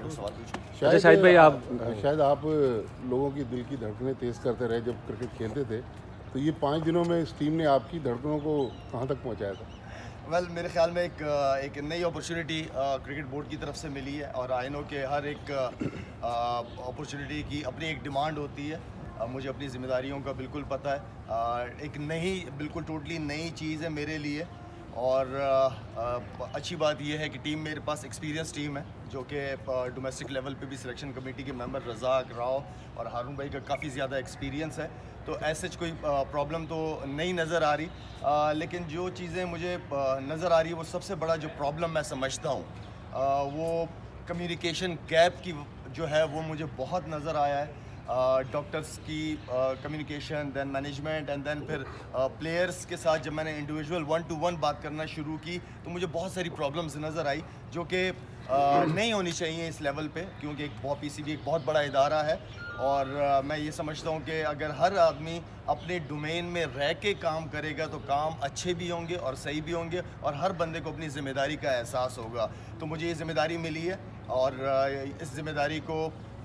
कोई सवाल पूछो। अच्छा शाहिद भाई आप शायद आप लोगों की दिल की धड़कनें तेज़ करते रहे जब क्रिकेट खेलते थे, तो ये 5 दिनों में इस टीम ने आपकी धड़कनों को कहाँ तक पहुँचाया था? वेल मेरे ख्याल में एक नई अपॉर्चुनिटी क्रिकेट बोर्ड की तरफ से मिली है और आई नो कि हर एक अपॉर्चुनिटी की अपनी एक डिमांड होती है। मुझे अपनी ज़िम्मेदारियों का बिल्कुल पता है। एक नई बिल्कुल टोटली नई चीज़ है मेरे लिए और अच्छी बात यह है कि टीम मेरे पास एक्सपीरियंस टीम है जो कि डोमेस्टिक लेवल पे भी सिलेक्शन कमेटी के मेंबर रज़ाक राव और हारून भाई का काफ़ी ज़्यादा एक्सपीरियंस है, तो ऐसे कोई प्रॉब्लम तो नहीं नज़र आ रही। लेकिन जो चीज़ें मुझे नज़र आ रही है वो सबसे बड़ा जो प्रॉब्लम मैं समझता हूँ वो कम्युनिकेशन गैप की जो है वो मुझे बहुत नज़र आया है। डॉक्टर्स की communication, then management and then फिर प्लेयर्स के साथ जब मैंने इंडिविजुअल 1-to-1 बात करना शुरू की तो मुझे बहुत सारी प्रॉब्लम्स नज़र आई जो कि नहीं होनी चाहिए इस लेवल पे, क्योंकि एक पीसीबी एक बहुत बड़ा इदारा है और मैं ये समझता हूँ कि अगर हर आदमी अपने डोमेन में रह के काम करेगा तो काम अच्छे भी होंगे और सही भी होंगे और हर बंदे को अपनी ज़िम्मेदारी का एहसास होगा। तो मुझे ये ज़िम्मेदारी मिली है और इस ज़िम्मेदारी को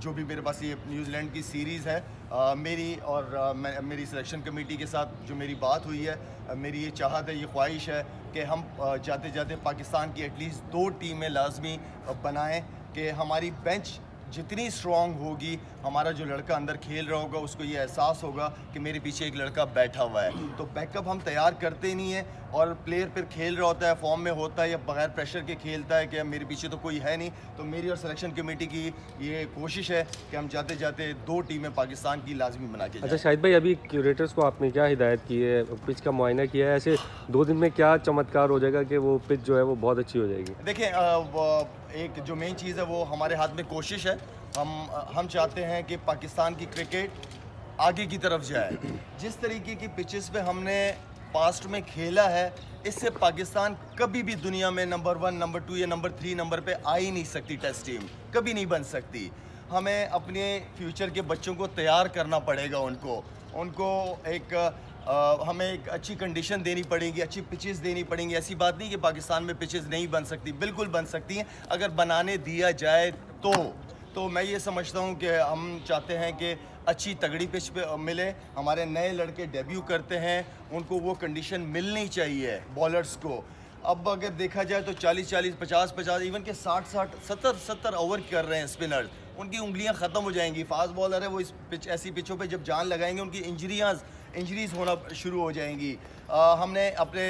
जो भी मेरे पास ये न्यूजीलैंड की सीरीज़ है मेरी और मेरी सिलेक्शन कमेटी के साथ जो मेरी बात हुई है, मेरी ये चाहत है, ये ख्वाहिश है कि हम जाते जाते पाकिस्तान की एटलीस्ट 2 टीमें लाजमी बनाएं कि हमारी बेंच जितनी स्ट्रॉन्ग होगी, हमारा जो लड़का अंदर खेल रहा होगा उसको ये एहसास होगा कि मेरे पीछे एक लड़का बैठा हुआ है। तो बैकअप हम तैयार करते ही नहीं है और प्लेयर फिर खेल रहा होता है, फॉर्म में होता है या बगैर प्रेशर के खेलता है कि अब मेरे पीछे तो कोई है नहीं। तो मेरी और सिलेक्शन कमेटी की ये कोशिश है कि हम जाते जाते 2 टीमें पाकिस्तान की लाजमी बना के जाएं। अच्छा शाहिद भाई अभी क्यूरेटर्स को आपने क्या हिदायत की है, पिच का मुआयना किया है, ऐसे 2 दिन में क्या चमत्कार हो जाएगा कि वो पिच जो है वो बहुत अच्छी हो जाएगी? देखें एक जो मेन चीज़ है वो हमारे हाथ में कोशिश है। हम चाहते हैं कि पाकिस्तान की क्रिकेट आगे की तरफ जाए। जिस तरीके की पिचेस पे हमने पास्ट में खेला है इससे पाकिस्तान कभी भी दुनिया में नंबर 1, नंबर 2 या नंबर 3 नंबर पे आ ही नहीं सकती। टेस्ट टीम कभी नहीं बन सकती। हमें अपने फ्यूचर के बच्चों को तैयार करना पड़ेगा। उनको हमें एक अच्छी कंडीशन देनी पड़ेगी, अच्छी पिचेस देनी पड़ेंगी। ऐसी बात नहीं कि पाकिस्तान में पिचेस नहीं बन सकती, बिल्कुल बन सकती हैं अगर बनाने दिया जाए तो मैं ये समझता हूँ कि हम चाहते हैं कि अच्छी तगड़ी पिच पे मिले। हमारे नए लड़के डेब्यू करते हैं, उनको वो कंडीशन मिलनी चाहिए बॉलर्स को। अब अगर देखा जाए तो 40-40, 50-50, इवन के 60-60, 70-70 ओवर कर रहे हैं स्पिनर्स, उनकी उंगलियां ख़त्म हो जाएंगी। फास्ट बॉलर है वो इस ऐसी पिचों पे जब जान लगाएंगे उनकी इंजरीज़ होना शुरू हो जाएंगी। हमने अपने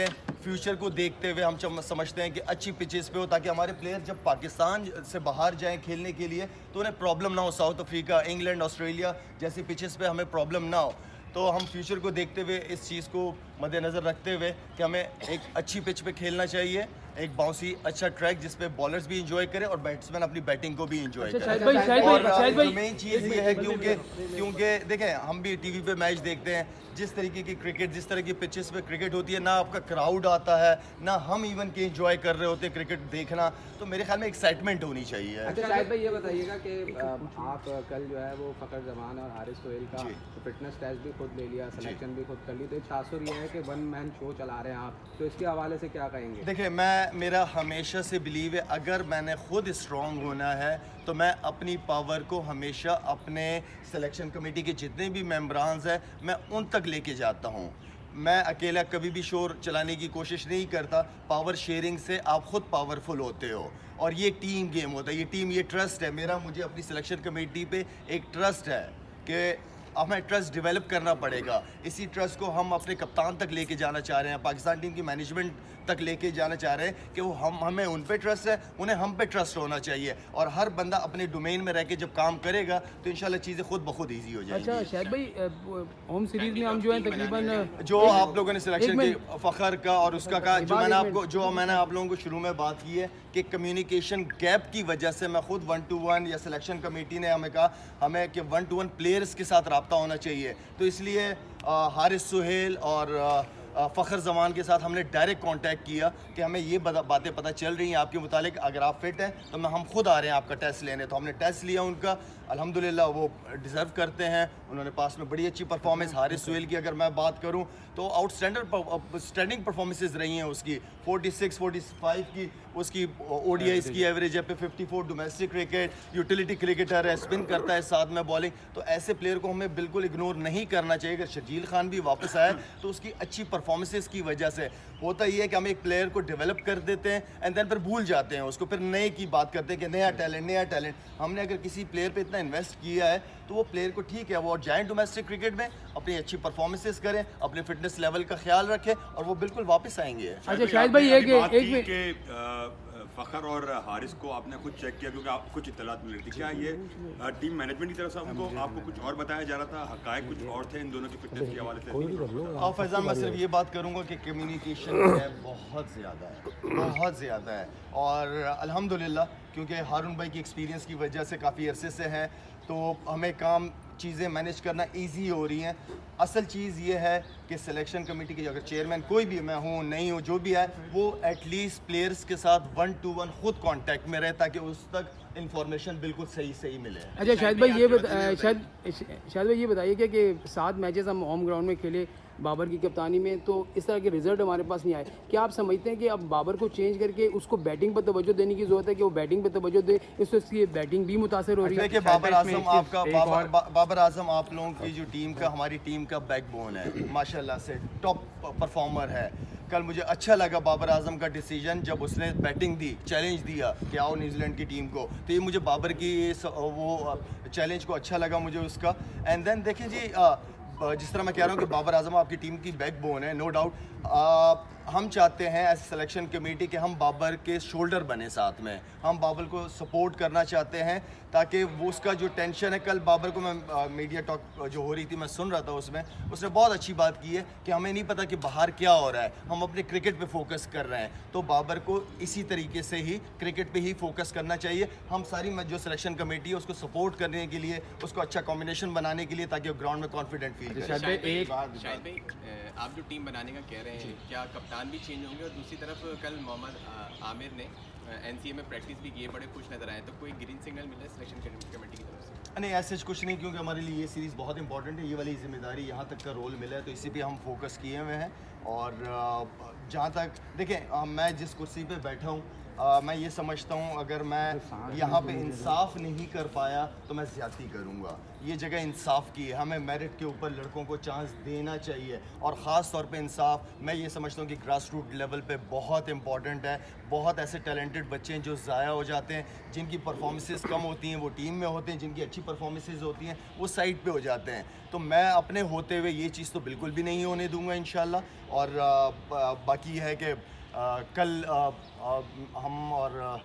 फ्यूचर को देखते हुए हम समझते हैं कि अच्छी पिचेस पे हो ताकि हमारे प्लेयर जब पाकिस्तान से बाहर जाएं खेलने के लिए तो उन्हें प्रॉब्लम ना हो। साउथ अफ्रीका, इंग्लैंड, ऑस्ट्रेलिया जैसी पिचेस पे हमें प्रॉब्लम ना हो। तो हम फ्यूचर को देखते हुए इस चीज़ को मद्देनज़र रखते हुए कि हमें एक अच्छी पिच पे खेलना चाहिए, एक बाउंसी अच्छा ट्रैक जिस पे बॉलर्स भी इंजॉय करें और बैट्समैन अपनी बैटिंग को भी इंजॉय करें। और मेन चीज़ ये है क्योंकि देखें हम भी टीवी पे मैच देखते हैं, जिस तरीके की क्रिकेट, जिस तरह की पिचेस पे क्रिकेट होती है, ना आपका क्राउड आता है ना हम इवन के इंजॉय कर रहे होते हैं क्रिकेट देखना। तो मेरे ख्याल में एक्साइटमेंट होनी चाहिए। अच्छा शाहिद भाई ये बताइएगा कि आप कल जो है वो फ़खर जमान और हारिस सोहेल का फिटनेस टेस्ट भी खुद ले लिया, सिलेक्शन भी खुद कर ली, तो एक तासुर ये है कि 1 मैन शो चला रहे हैं आप, तो इसके हवाले से क्या कहेंगे? देखिए मेरा हमेशा से बिलीव है अगर मैंने खुद स्ट्रॉन्ग होना है तो मैं अपनी पावर को हमेशा अपने सिलेक्शन कमेटी के जितने भी मेंबरान्स हैं मैं उन तक लेके जाता हूँ। मैं अकेला कभी भी शोर चलाने की कोशिश नहीं करता। पावर शेयरिंग से आप खुद पावरफुल होते हो और ये टीम गेम होता है, ये ट्रस्ट है मेरा। मुझे अपनी सिलेक्शन कमेटी पे एक ट्रस्ट है कि हमें ट्रस्ट डेवलप करना पड़ेगा। इसी ट्रस्ट को हम अपने कप्तान तक लेके जाना चाह रहे हैं, पाकिस्तान टीम की मैनेजमेंट तक लेके जाना चाह रहे हैं कि वो हमें उन पे ट्रस्ट है, उन्हें हम पे ट्रस्ट होना चाहिए और हर बंदा अपने डोमेन में रह के जब काम करेगा तो इंशाल्लाह चीज़ें खुद ब खुद ईजी हो जाएंगी। अच्छा शाहिद भाई होम सीरीज़ में हम जो है तकरीबन जो आप लोगों ने सिलेक्शन की फ़खर का और उसका कहा जो मैंने आप लोगों को शुरू में बात की है कि कम्युनिकेशन गैप की वजह से मैं खुद 1-to-1 या सिलेक्शन कमेटी ने हमें कहा हमें कि 1-to-1 प्लेयर्स के साथ रब्ता होना चाहिए। तो इसलिए हारिस सोहेल और फ़खर जमान के साथ हमने डायरेक्ट कांटेक्ट किया कि हमें ये बातें पता चल रही हैं आपके मुतालिक, अगर आप फिट हैं तो हम खुद आ रहे हैं आपका टेस्ट लेने। तो हमने टेस्ट लिया उनका, अल्हम्दुलिल्लाह वो डिज़र्व करते हैं, उन्होंने पास में बड़ी अच्छी परफॉर्मेंस। हारिस सुहेल की अगर मैं बात करूं तो आउटस्टैंडिंग परफॉर्मेंसेस रही हैं उसकी। 46-45 की उसकी ODIs की एवरेज है पे, 54 डोमेस्टिक क्रिकेट, यूटिलिटी क्रिकेटर है, स्पिन करता है साथ में बॉलिंग। तो ऐसे प्लेयर को हमें बिल्कुल इग्नोर नहीं करना चाहिए। अगर शर्जील खान भी वापस आए तो उसकी अच्छी परफॉर्मेंसेस की वजह से होता ही है कि हम एक प्लेयर को डेवलप कर देते हैं एंड देन फिर भूल जाते हैं उसको, फिर नए की बात करते हैं कि नया टैलेंट। हमने अगर किसी प्लेयर पे इतना इन्वेस्ट किया है तो वो प्लेयर को ठीक है वो जाएं डोमेस्टिक क्रिकेट में, अपनी अच्छी परफॉर्मेंसेस करें, अपने फिटनेस लेवल का ख्याल रखें और वो बिल्कुल वापस आएंगे। अच्छा शाहिद भाई फ़खर और हारिस को आपने खुद चेक किया क्योंकि आप कुछ इत्तलात मिल रही थी, क्या ये टीम मैनेजमेंट की तरफ से आपको कुछ और बताया जा रहा था, हक़ाइक़ कुछ और थे इन दोनों की फिटनेस के हवाले से? फैज़ान, मैं सिर्फ ये बात करूँगा कि कम्युनिकेशन है बहुत ज़्यादा है और अल्हम्दुलिल्लाह क्योंकि हारून भाई की एक्सपीरियंस की वजह से काफ़ी अरसे से हैं तो हमें काम चीज़ें मैनेज करना इजी हो रही हैं। असल चीज़ ये है कि सिलेक्शन कमेटी की अगर चेयरमैन कोई भी, मैं हूँ नहीं हूँ, जो भी है, वो एटलीस्ट प्लेयर्स के साथ 1-to-1 खुद कांटेक्ट में रहे ताकि उस तक इंफॉर्मेशन बिल्कुल सही मिले। अच्छा शाहिद भाई ये बताइए कि 7 मैचेस हम होम ग्राउंड में खेले बाबर की कप्तानी में, तो इस तरह के रिजल्ट हमारे पास नहीं आए। क्या आप समझते हैं कि अब बाबर को चेंज करके उसको बैटिंग पर तवज्जो देने की जरूरत है कि वो बैटिंग पर तवज्जो दे, इससे उसकी बैटिंग भी मुतासर हो रही है? देखिए बाबर आजम आप लोगों की जो टीम का, हमारी टीम का बैकबोन है, माशाल्लाह से टॉप परफॉर्मर है। कल मुझे अच्छा लगा बाबर आजम का डिसीजन जब उसने बैटिंग दी, चैलेंज दिया कि आओ न्यूजीलैंड की टीम को, तो ये मुझे बाबर की वो चैलेंज को अच्छा लगा मुझे उसका। एंड देन देखिए जी, जिस तरह मैं कह रहा हूँ कि बाबर आजम आपकी टीम की बैकबोन है, नो डाउट। हम चाहते हैं एज सिलेक्शन कमेटी कि हम बाबर के शोल्डर बने, साथ में हम बाबर को सपोर्ट करना चाहते हैं ताकि वो उसका जो टेंशन है, कल बाबर को मैं मीडिया टॉक जो हो रही थी मैं सुन रहा था, उसमें उसने बहुत अच्छी बात की है कि हमें नहीं पता कि बाहर क्या हो रहा है, हम अपने क्रिकेट पे फोकस कर रहे हैं। तो बाबर को इसी तरीके से ही क्रिकेट पे ही फोकस करना चाहिए। हम सारी जो सिलेक्शन कमेटी है उसको सपोर्ट करने के लिए, उसको अच्छा कॉम्बिनेशन बनाने के लिए ताकि वो ग्राउंड में कॉन्फिडेंट फील करे। शायद भाई आप जो टीम बनाने का कह रहे हैं, क्या कप्तान भी चेंज होंगे? और दूसरी तरफ कल मोहम्मद आमिर ने NCA में प्रैक्टिस भी की है, बड़े खुश नजर आए, तो कोई ग्रीन सिग्नल मिला सिलेक्शन कमेटी की तरफ से? नहीं, ऐसे कुछ नहीं, क्योंकि हमारे लिए ये सीरीज़ बहुत इंपॉर्टेंट है, ये वाली जिम्मेदारी, यहाँ तक का रोल मिला है तो इसी पे हम फोकस किए हुए हैं। और जहाँ तक देखें, मैं जिस कुर्सी पे बैठा हूँ, मैं ये समझता हूँ अगर मैं यहाँ पे इंसाफ नहीं कर पाया तो मैं ज़्यादती करूँगा। ये जगह इंसाफ की है, हमें मेरिट के ऊपर लड़कों को चांस देना चाहिए और ख़ास तौर पे इंसाफ मैं ये समझता हूँ कि ग्रास रूट लेवल पे बहुत इंपॉर्टेंट है। बहुत ऐसे टैलेंटेड बच्चे हैं जो ज़ाया हो जाते हैं, जिनकी परफॉर्मेंसेस कम होती हैं वो टीम में होते हैं, जिनकी अच्छी परफॉर्मेंसेस होती हैं वो साइड पे हो जाते हैं। तो मैं अपने होते हुए ये चीज़ तो बिल्कुल भी नहीं होने दूँगा इंशाल्लाह। और बाकी है कि कल हम और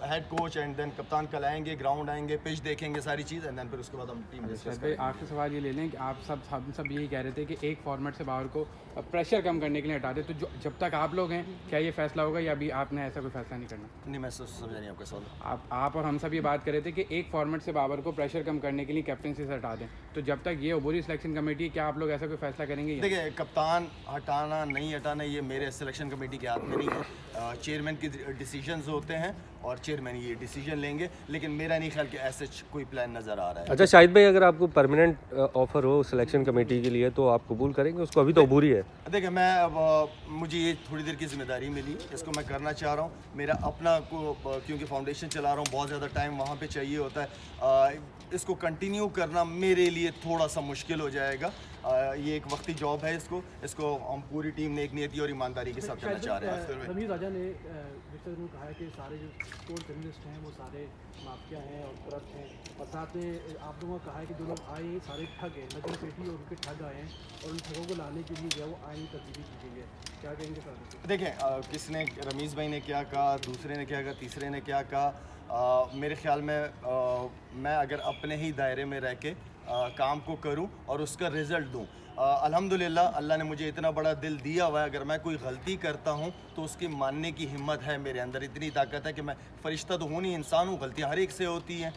हेड कोच एंड देन कप्तान कल आएंगे, ग्राउंड आएंगे, पिच देखेंगे, सारी चीज़, एंड देन फिर उसके बाद हम टीम डिस्कस करेंगे। आखिरी सवाल ये ले लें कि आप सब यही कह रहे थे कि एक फॉर्मेट से बाहर को प्रेशर कम करने के लिए हटा दे, तो जब तक आप लोग हैं क्या ये फैसला होगा या अभी आपने ऐसा कोई फैसला नहीं करना? नहीं, मैं समझा नहीं आपका सवाल। आप और हम सब ये बात कर रहे थे कि एक फॉर्मेट से बाबर को प्रेशर कम करने के लिए कैप्टनसी से हटा दें, तो जब तक ये अबूरी सिलेक्शन कमेटी, क्या आप लोग ऐसा कोई फैसला करेंगे? देखिए, कप्तान हटाना नहीं हटाना ये मेरे सिलेक्शन कमेटी के हाथ में नहीं है, चेयरमैन के डिसीजंस होते हैं और चेयरमैन ये डिसीजन लेंगे, लेकिन मेरा नहीं ख्याल कि ऐसे कोई प्लान नज़र आ रहा है। अच्छा शाहिद भाई, अगर आपको परमानेंट ऑफर हो सिलेक्शन कमेटी के लिए तो आप कबूल करेंगे उसको? अभी तो अबूरी है। देखिए, मैं मुझे ये थोड़ी देर की जिम्मेदारी मिली, इसको मैं करना चाह रहा हूँ। मेरा अपना क्योंकि फाउंडेशन चला रहा हूँ, बहुत ज़्यादा टाइम वहाँ पे चाहिए होता है, इसको कंटिन्यू करना मेरे लिए थोड़ा सा मुश्किल हो जाएगा। ये एक वक्ती जॉब है, इसको हम पूरी टीम ने एक नियति और ईमानदारी के साथ करना चाह रहे हैं। रमीज़ राजा ने कहा है कि सारे जो स्पोर्ट जर्नलिस्ट हैं वो सारे माफिया हैं और करप्ट हैं, और साथ में आप लोगों का कहा है कि जो लोग आए हैं सारे ठग हैं, नजर पेटी और उनके ठग आए हैं और उन ठगों को लाने के लिए जो है वो आईनी तब्दीली की गई है, क्या कहेंगे सर? देखें, किसने, रमीज़ भाई ने क्या कहा, दूसरे ने क्या कहा, तीसरे ने क्या कहा, मेरे ख्याल में मैं अगर अपने ही दायरे में रह के काम को करूं और उसका रिज़ल्ट दूं, अल्हम्दुलिल्लाह अल्लाह ने मुझे इतना बड़ा दिल दिया हुआ है, अगर मैं कोई गलती करता हूँ तो उसकी मानने की हिम्मत है मेरे अंदर, इतनी ताकत है कि मैं फरिश्ता तो हूँ नहीं, इंसान हूँ, गलतियाँ हर एक से होती हैं,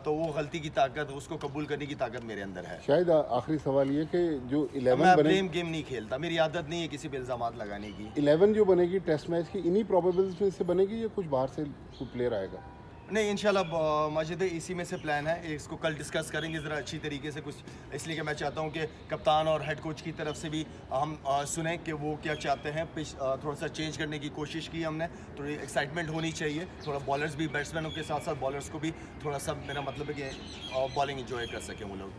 तो वो गलती की ताकत, उसको कबूल करने की ताकत मेरे अंदर है। शायद आखिरी सवाल ये कि जो 11 मैं बने, ब्लेम गेम नहीं खेलता, मेरी आदत नहीं है किसी पे इल्ज़ामात लगाने की। 11 जो बनेगी टेस्ट मैच की, इन्हीं प्रोबेबल्स में से बनेगी या कुछ बाहर से कोई प्लेयर आएगा? नहीं, इंशाल्लाह माजिद इसी में से प्लान है, इसको कल डिस्कस करेंगे ज़रा अच्छी तरीके से कुछ, इसलिए कि मैं चाहता हूँ कि कप्तान और हेड कोच की तरफ से भी हम सुने कि वो क्या चाहते हैं। पिच थोड़ा सा चेंज करने की कोशिश की हमने, थोड़ी एक्साइटमेंट होनी चाहिए, थोड़ा बॉलर्स भी, बैट्समैनों के साथ साथ बॉलर्स को भी थोड़ा सा, मेरा मतलब है कि बॉलिंग इंजॉय कर सकें वो लोग।